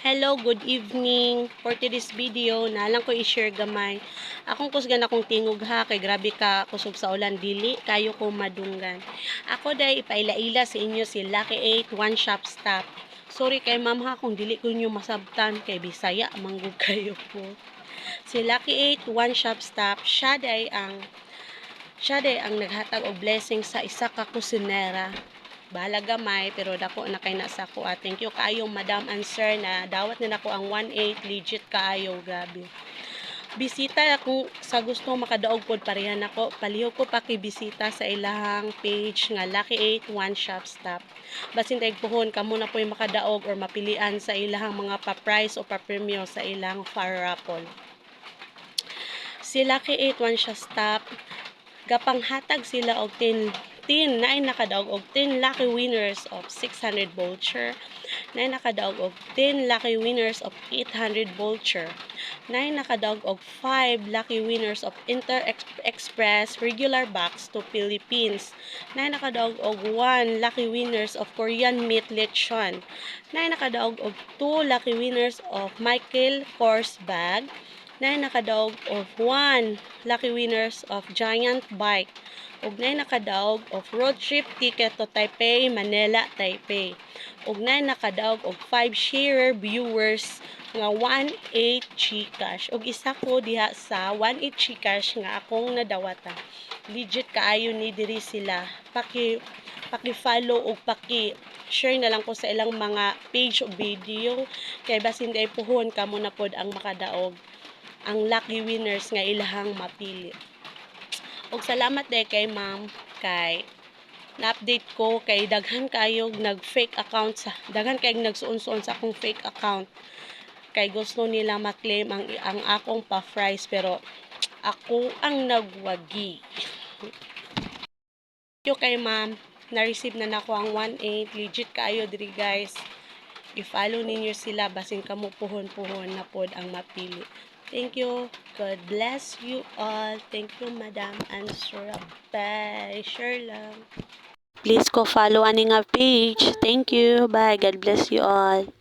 Hello, good evening. For today's video, nalang ko i-share gamay. Akong kusgan akong tingog ha, kay grabe ka kusog sa ulan dili, kayo ko madunggan. Ako day ipaila-ila sa inyo si Lucky 8 One Shop Stop. Sorry kay ma'am ha kung dili ko nyo masabtan, kay Bisaya manggug kayo po. Si Lucky 8 One Shop Stop, siya day ang naghatag og blessing sa isa ka kusinera. Bahala gamay pero dako na kay nasa ko. Thank you kaayo Madam and Sir na dawat na nako ang 1.8 legit kaayo, grabe. Bisita ako sa gusto makadaog pod parehan nako. Palihog ko pakibisita sa ilahang page nga Lucky 8 One Shop Stop. Basin tayong puhon kamo na po makadaog or mapilian sa ilahang mga pa-price o pa-premium sa ilang far raffle. Si Lucky 8 One Shop Stop gapanghatag sila og 10 na nakadaog og 10 lucky winners of 600 voucher, na nakadaog og 10 lucky winners of 800 voucher, na nakadaog og 5 lucky winners of Inter Express regular box to Philippines, na nakadaog og 1 lucky winners of Korean meat lechon, na nakadaog og 2 lucky winners of Michael Kors bag, na nakadaog of 1 lucky winners of Giant Bike, ug na nakadaog of road trip ticket to Taipei, Manila, Taipei, ug na nakadaog og 5 sharer viewers nga 1.8 Gcash, ug isa ko diha sa 1.8 Gcash nga akong nadawata. Legit kaayo ni diri sila. Paki-follow ug paki-share na lang ko sa ilang mga page o video kay basin day puhon kamo na pod ang makadaog ang lucky winners nga ilahang mapili. Og salamat day kay ma'am kay na-update ko kay daghan kayo nag-fake account daghan kay nagsuon-suon sa akong fake account kay gusto nila ma-claim ang akong pa-price pero ako ang nagwagi. Thank you kay ma'am, na-receive na nako ang 1.8 legit kaayo diri guys. I-follow ninyo sila basin kamo puhon-puhon na pod ang mapili. Thank you. God bless you all. Thank you, Madam and Sir. Bye. Share lang. Please ko follow ani nga page. Thank you. Bye. God bless you all.